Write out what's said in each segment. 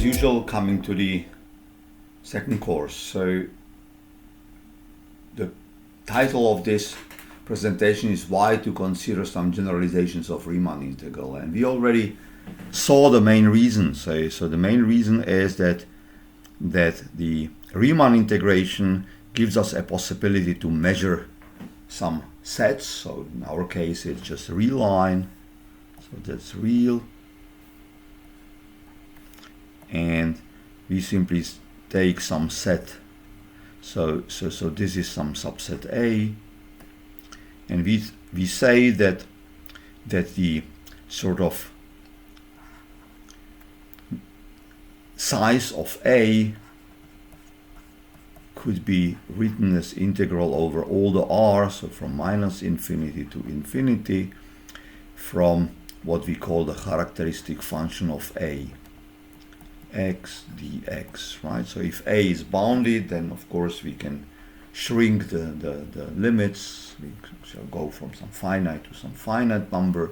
usual, coming to the second course. So the title of this presentation is why to consider some generalizations of Riemann integral, and we already saw the main reason. So the main reason is that the Riemann integration gives us a possibility to measure some sets. So in our case it's just a real line, so that's real, and we simply take some set. So this is some subset A, and we say that the sort of size of A could be written as integral over all the r, so from -infinity to infinity, from what we call the characteristic function of A, x dx, right? So if A is bounded, then of course we can shrink the limits. We shall go from some finite to some finite number,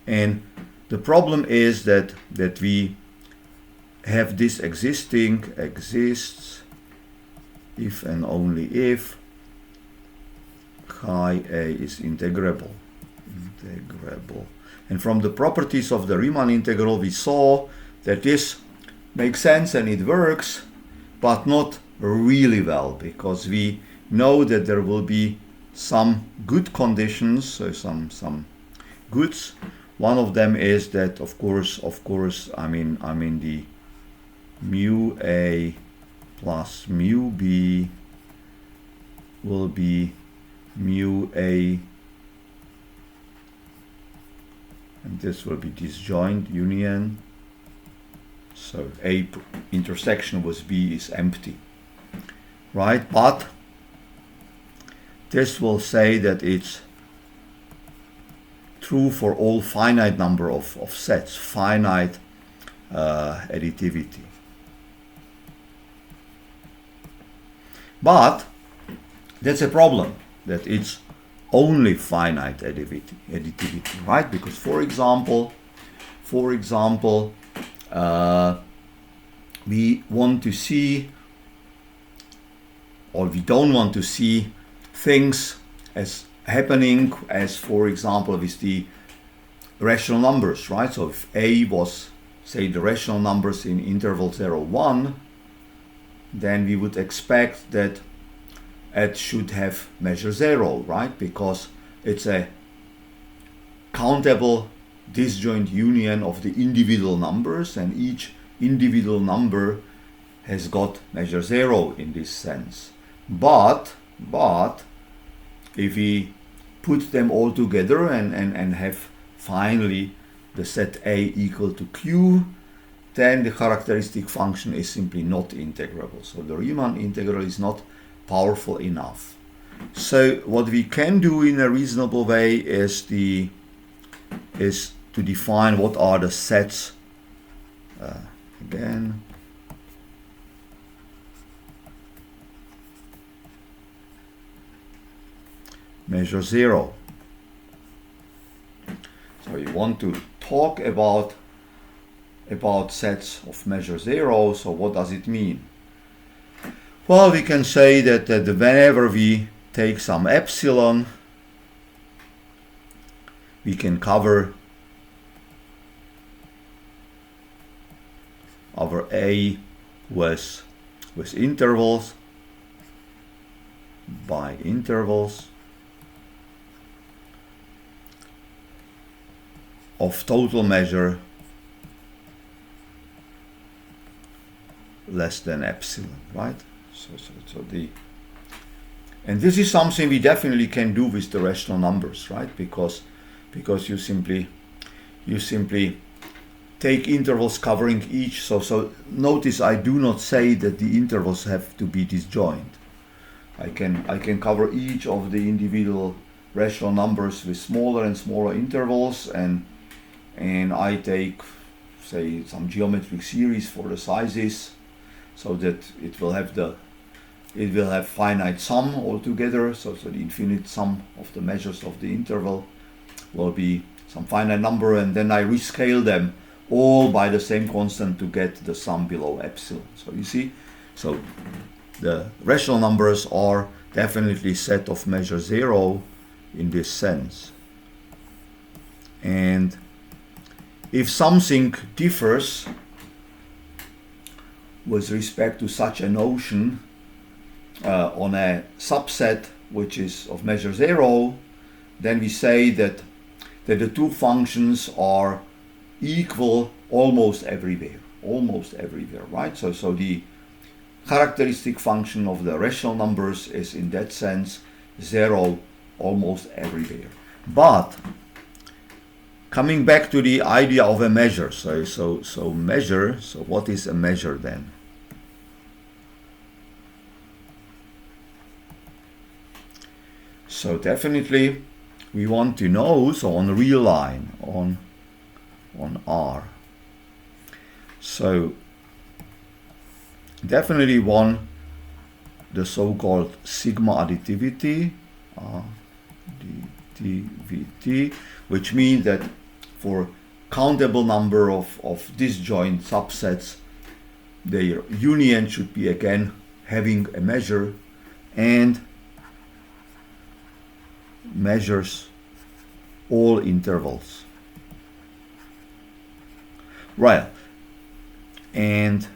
and the problem is that we have this exists if and only if chi A is integrable. And from the properties of the Riemann integral we saw that this makes sense and it works, but not really well, because we know that there will be some good conditions, so some goods. One of them is that of course I mean the mu A plus mu B will be mu A, and this will be disjoint union, so A intersection with B is empty, right? But this will say that it's true for all finite number of sets, finite additivity. But that's a problem, that it's only finite additivity, right? Because for example, we want to see, or we don't want to see things as happening as, for example, with the rational numbers, right? So if A was, say, the rational numbers in interval 0, 1, then we would expect that it should have measure 0, right? Because it's a countable disjoint union of the individual numbers, and each individual number has got measure 0 in this sense. But if we put them all together and have finally the set A equal to Q, then the characteristic function is simply not integrable. So the Riemann integral is not powerful enough. So what we can do in a reasonable way is to define what are the sets, again, measure 0. So you want to talk about sets of measure 0. So what does it mean? Well, we can say that whenever we take some epsilon, we can cover our A with intervals, by intervals of total measure less than epsilon, right? And this is something we definitely can do with the rational numbers, right? Because you simply take intervals covering each. So notice I do not say that the intervals have to be disjoint. I can cover each of the individual rational numbers with smaller and smaller intervals, and I take, say, some geometric series for the sizes, so that it will have finite sum altogether. So the infinite sum of the measures of the interval will be some finite number, and then I rescale them all by the same constant to get the sum below epsilon. So you see, so the rational numbers are definitely set of measure 0 in this sense. And if something differs with respect to such a notion on a subset which is of measure 0, then we say that the two functions are equal almost everywhere, right? So the characteristic function of the rational numbers is in that sense 0 almost everywhere. But coming back to the idea of a measure, so measure, so what is a measure then? So definitely we want to know, so on the real line, on R. So definitely one, the so-called sigma additivity, additivity, which means that for countable number of disjoint subsets, their union should be again having a measure and measures all intervals. Right. And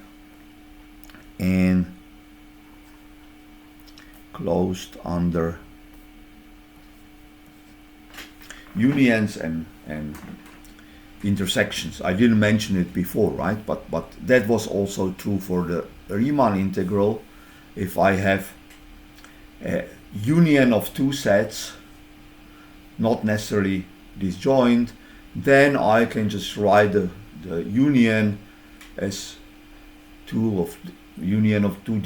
closed under unions and intersections. I didn't mention it before, right? But that was also true for the Riemann integral. If I have a union of two sets, not necessarily disjoint, then I can just write the union as union of two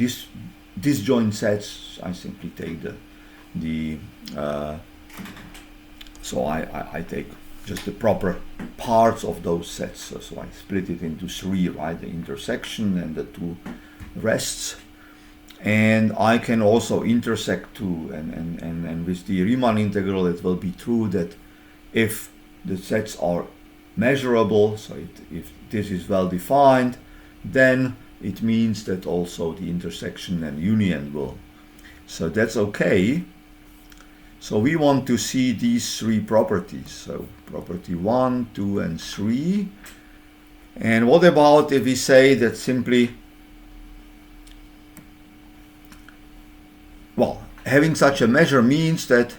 disjoint sets. I simply take so I take just the proper parts of those sets. So I split it into three, right? The intersection and the two rests. And I can also intersect two, and with the Riemann integral it will be true that if the sets are measurable, so if this is well defined, then it means that also the intersection and union will. So that's okay. So we want to see these three properties. So property 1, 2, and 3. And what about if we say that simply, well, having such a measure means that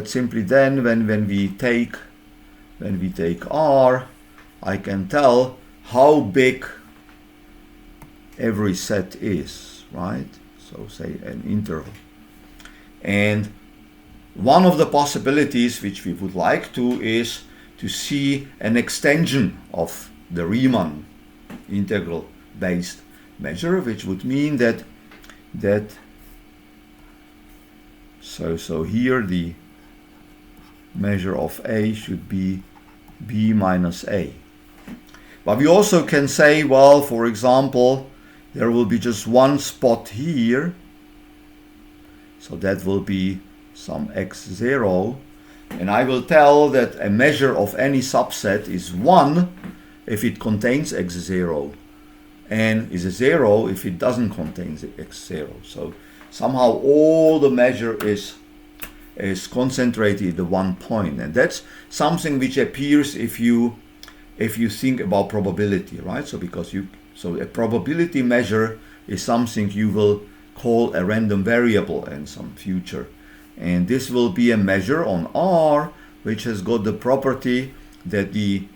simply then when we take R, I can tell how big every set is, right? So say an interval. And one of the possibilities which we would like to is to see an extension of the Riemann integral based measure, which would mean that so here the measure of A should be B minus A. But we also can say, well, for example, there will be just one spot here, so that will be some x0, and I will tell that a measure of any subset is 1 if it contains x0 and is a 0 if it doesn't contain x0. So somehow all the measure is concentrated at one point, and that's something which appears if you think about probability, right? So so a probability measure is something you will call a random variable in some future, and this will be a measure on R which has got the property that the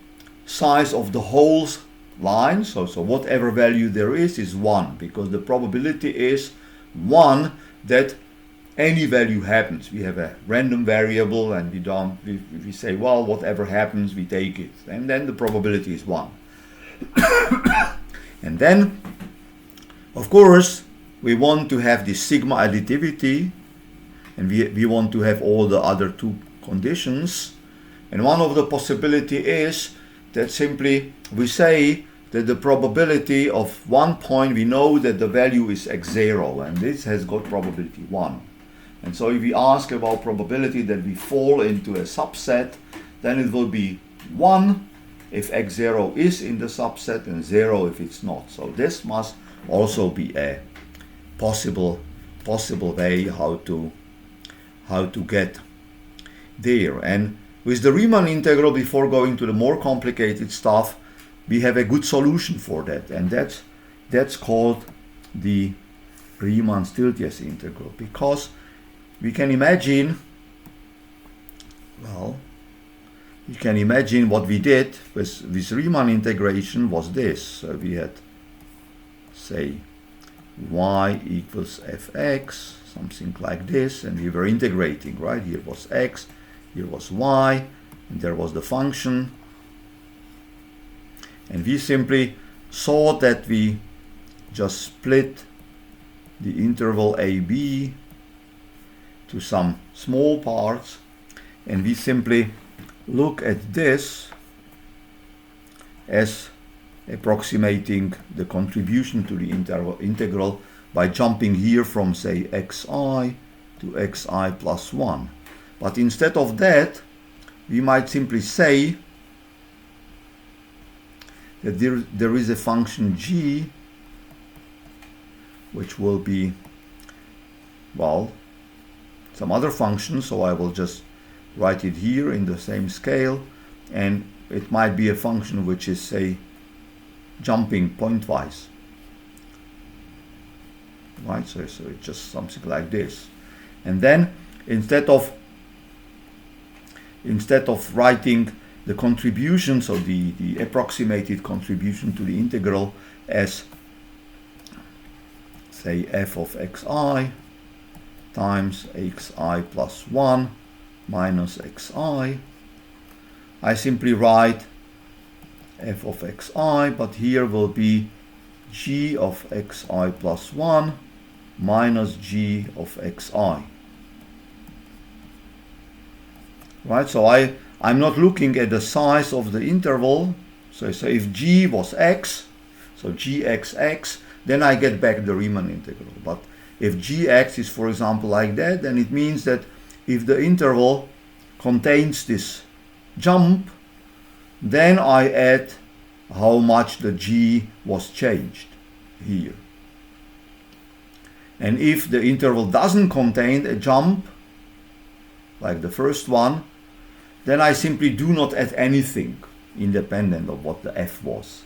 size of the whole line, so whatever value there is 1, because the probability is 1 that any value happens. We have a random variable and we say, well, whatever happens we take it, and then the probability is 1. And then of course we want to have this sigma additivity, and we want to have all the other two conditions, and one of the possibility is that simply we say that the probability of one point, we know that the value is x0, and this has got probability 1. And so if we ask about probability that we fall into a subset, then it will be 1 if x0 is in the subset and 0 if it's not. So this must also be a possible way how to get there. And with the Riemann integral, before going to the more complicated stuff, we have a good solution for that, and that's called the Riemann-Stieltjes integral, because we can imagine, well, you can imagine what we did with Riemann integration was this. So we had, say, y equals fx, something like this, and we were integrating, right? Here was x, here was y, and there was the function. And we simply saw that we just split the interval AB to some small parts, and we simply look at this as approximating the contribution to the integral by jumping here from, say, xi to xi plus 1. But instead of that, we might simply say that there is a function g which will be, well, some other function, so I will just write it here in the same scale, and it might be a function which is, say, jumping pointwise, right? So it's just something like this. And then instead of writing the contribution, so the approximated contribution to the integral as, say, f of xi times xi plus 1 minus xi, I simply write f of xi, but here will be g of xi plus 1 minus g of xi. Right, so I'm not looking at the size of the interval. So if g was x, so gxx, then I get back the Riemann integral. But if gx is, for example, like that, then it means that if the interval contains this jump, then I add how much the g was changed here. And if the interval doesn't contain a jump, like the first one, then I simply do not add anything independent of what the f was.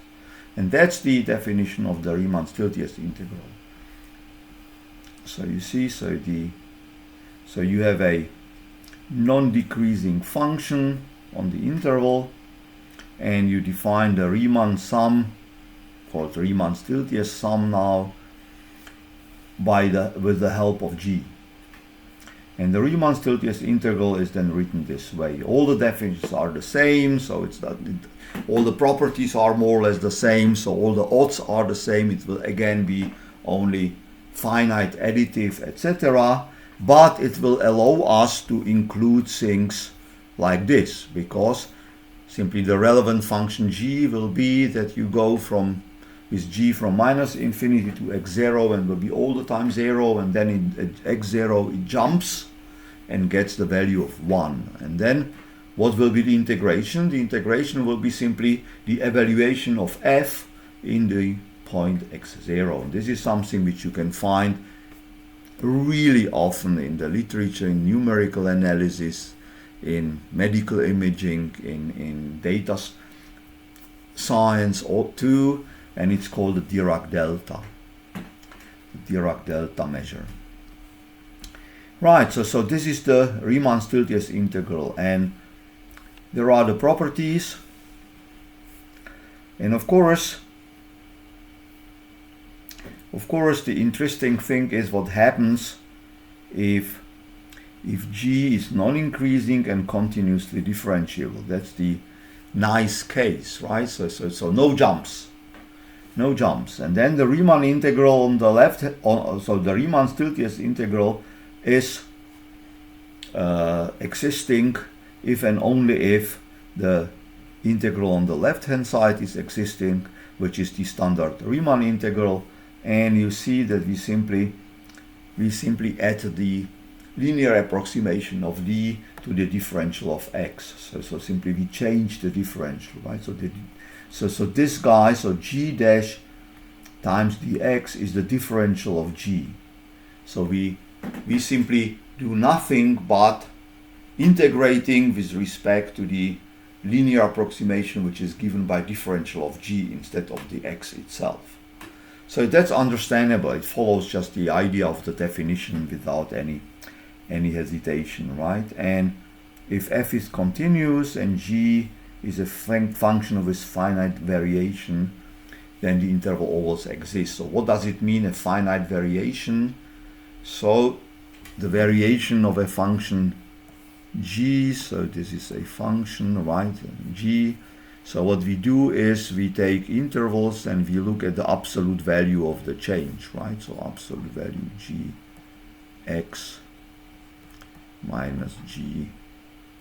And that's the definition of the Riemann-Stieltjes integral. So you see, so you have a non-decreasing function on the interval, and you define the Riemann sum, called Riemann-Stieltjes sum now, with the help of g. And the Riemann-Stieltjes integral is then written this way. All the definitions are the same, so all the properties are more or less the same, so all the odds are the same. It will again be only finite, additive, etc. But it will allow us to include things like this, because simply the relevant function g will be that you go with g from minus infinity to x0, and will be all the time 0, and then at x0 it jumps and gets the value of 1. And then what will be the integration? The integration will be simply the evaluation of f in the point x0. And this is something which you can find really often in the literature, in numerical analysis, in medical imaging, in data science too, and it's called the Dirac delta, the Dirac delta measure. Right, so this is the Riemann-Stieltjes integral, and there are the properties, and of course the interesting thing is what happens if g is non-increasing and continuously differentiable. That's the nice case, right? So no jumps. And then the Riemann integral on the left, so the Riemann-Stieltjes integral is existing if and only if the integral on the left hand side is existing, which is the standard Riemann integral. And you see that we simply add the linear approximation of d to the differential of x. So simply we change the differential, right? So this guy, so g dash times dx is the differential of g. So we simply do nothing but integrating with respect to the linear approximation which is given by differential of g instead of the x itself. So that's understandable. It follows just the idea of the definition without any hesitation, right? And if f is continuous and g is a function with finite variation, then the interval always exists. So what does it mean, a finite variation? So the variation of a function g, so this is a function, right, g. So what we do is we take intervals and we look at the absolute value of the change, right? So absolute value g x minus g,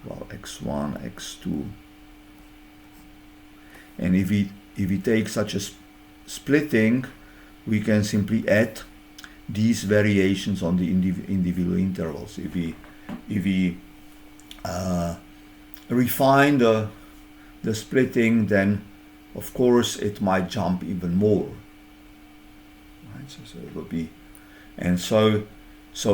well, x1, x2. And if we take such a splitting, we can simply add these variations on the individual intervals. If we refine the splitting, then of course it might jump even more, right? So it will be, and so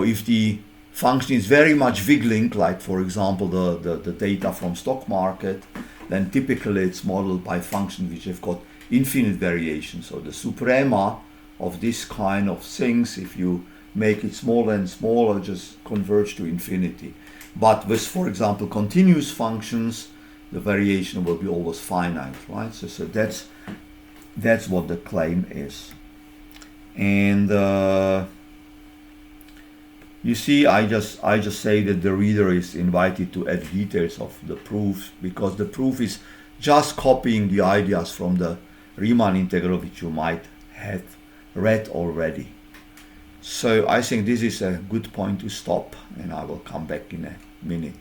if the function is very much wiggling, like for example the data from stock market, then typically it's modeled by functions which have got infinite variation. So the suprema of this kind of things, if you make it smaller and smaller, just converge to infinity. But with, for example, continuous functions, the variation will be always finite, right? So that's what the claim is. And you see, I just say that the reader is invited to add details of the proof, because the proof is just copying the ideas from the Riemann integral which you might have read already. So I think this is a good point to stop, and I will come back in a minute.